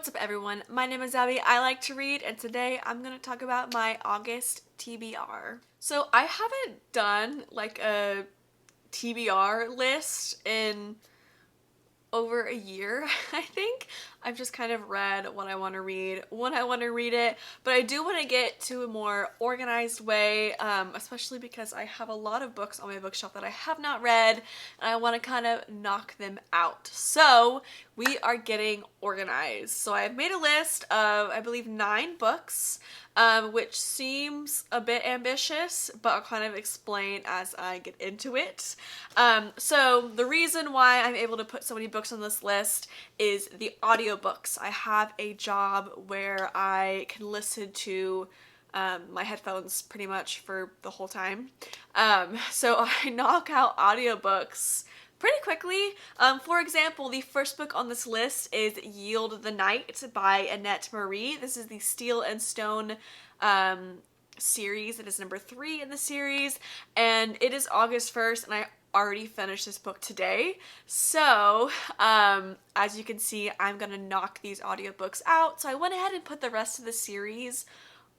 What's up everyone? My name is Abby, I like to read, and today I'm going to talk about my August TBR. So I haven't done like a TBR list in over a year, I think. I've just kind of read what I want to read when I want to read it, but I do want to get to a more organized way, especially because I have a lot of books on my bookshelf that I have not read, and I want to kind of knock them out. So we are getting organized. So I've made a list of, I believe, 9 books, which seems a bit ambitious, but I'll kind of explain as I get into it. So the reason why I'm able to put so many books on this list is the audiobooks. I have a job where I can listen to my headphones pretty much for the whole time. So I knock out audiobooks pretty quickly. For example, the first book on this list is Yield the Night by Annette Marie. This is the Steel and Stone series. It is number 3 in the series, and it is August 1st, and I already finished this book today. So, as you can see, I'm gonna knock these audiobooks out. So I went ahead and put the rest of the series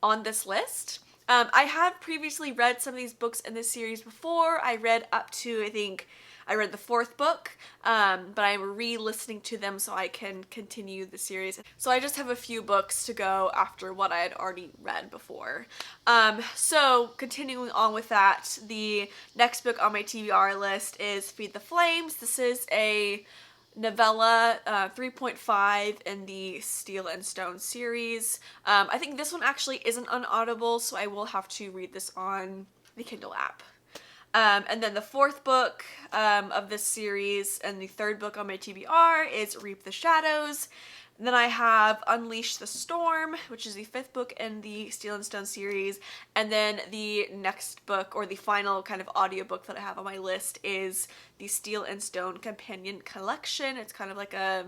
on this list. I have previously read some of these books in this series before. I read up to, I think, I read the 4th book, but I'm re-listening to them so I can continue the series. So I just have a few books to go after what I had already read before. So continuing on with that, the next book on my TBR list is Feed the Flames. This is a novella, 3.5 in the Steel and Stone series. I think this one actually isn't on Audible, so I will have to read this on the Kindle app. And then the 4th book of this series and the 3rd book on my TBR is Reap the Shadows. And then I have Unleash the Storm, which is the 5th book in the Steel and Stone series. And then the next book, or the final kind of audiobook that I have on my list, is the Steel and Stone Companion Collection. It's kind of like I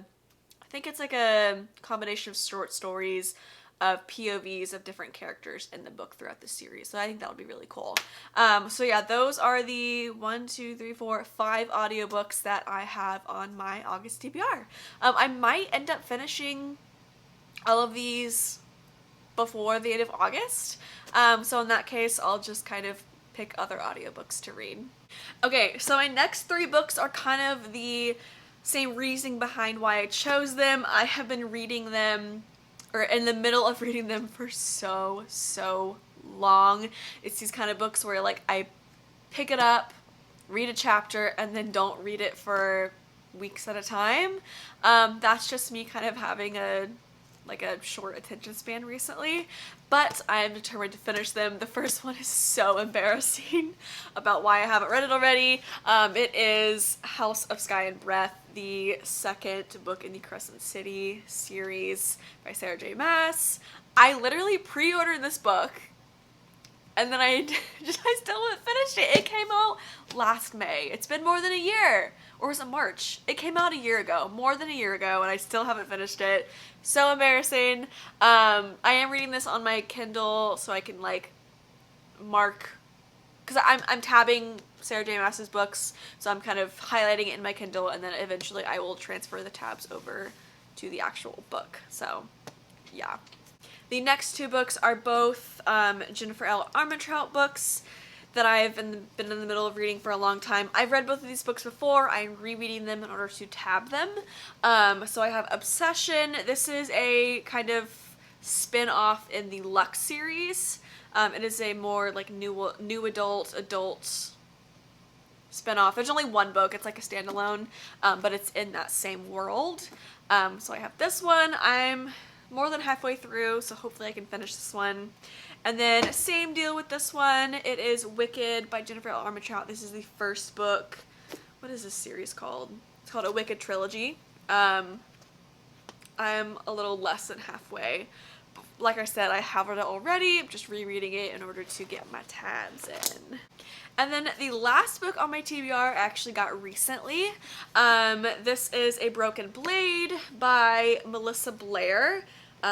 think it's like a combination of short stories of POVs of different characters in the book throughout the series. So I think that'll be really cool. So yeah, those are the 5 audiobooks that I have on my August TBR. I might end up finishing all of these before the end of August. So in that case, I'll just kind of pick other audiobooks to read. Okay, so my next 3 books are kind of the same reasoning behind why I chose them. I have been reading them, or in the middle of reading them, for so long. It's these kind of books where like I pick it up, read a chapter, and then don't read it for weeks at a time. That's just me kind of having a short attention span recently, but I am determined to finish them. The first one is so embarrassing about why I haven't read it already. It is House of Sky and Breath, the 2nd book in the Crescent City series by Sarah J. Maas. I literally pre-ordered this book, and then I still haven't finished it. It came out last May. It's been more than a year. Or was it March? It came out a year ago. More than a year ago, and I still haven't finished it. So embarrassing. I am reading this on my Kindle, so I can like mark, because I'm tabbing Sarah J. Maas's books, so I'm kind of highlighting it in my Kindle, and then eventually I will transfer the tabs over to the actual book. So yeah. The next 2 books are both Jennifer L. Armentrout books that I've been in the middle of reading for a long time. I've read both of these books before. I'm rereading them in order to tab them. So I have Obsession. This is a kind of spin-off in the Lux series. It is a more like new adult spin-off. There's only 1 book. It's like a standalone, but it's in that same world. So I have this one. I'm more than halfway through, so hopefully I can finish this one. And then same deal with this one. It is Wicked by Jennifer L. Armentrout. This is the 1st book. What is this series called? It's called A Wicked Trilogy. I'm a little less than halfway. Like I said, I have read it already. I'm just rereading it in order to get my tabs in. And then the last book on my TBR I actually got recently. This is A Broken Blade by Melissa Blair.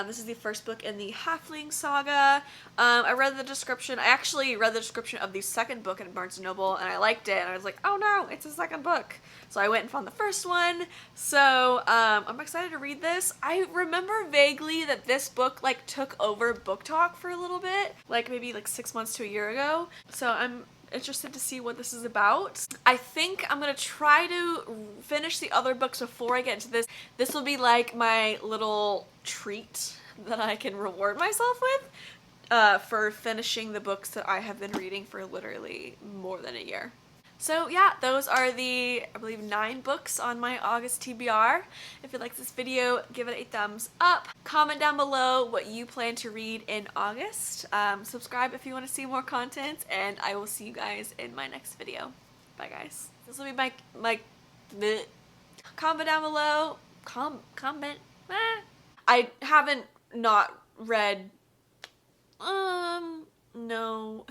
This is the first book in the Halfling saga. I read the description. I actually read the description of the second book in Barnes & Noble, and I liked it, and I was like, oh no, it's a second book. So I went and found the first one. So I'm excited to read this. I remember vaguely that this book like took over Book Talk for a little bit, like maybe like 6 months to a year ago. So I'm interested to see what this is about. I think I'm gonna try to finish the other books before I get into this. This will be like my little treat that I can reward myself with for finishing the books that I have been reading for literally more than a year. So yeah, those are the, I believe, 9 books on my August TBR. If you like this video, give it a thumbs up. Comment down below what you plan to read in August. Subscribe if you want to see more content, and I will see you guys in my next video. Bye guys. This will be my bleh. Comment down below. Comment. I haven't not read, no.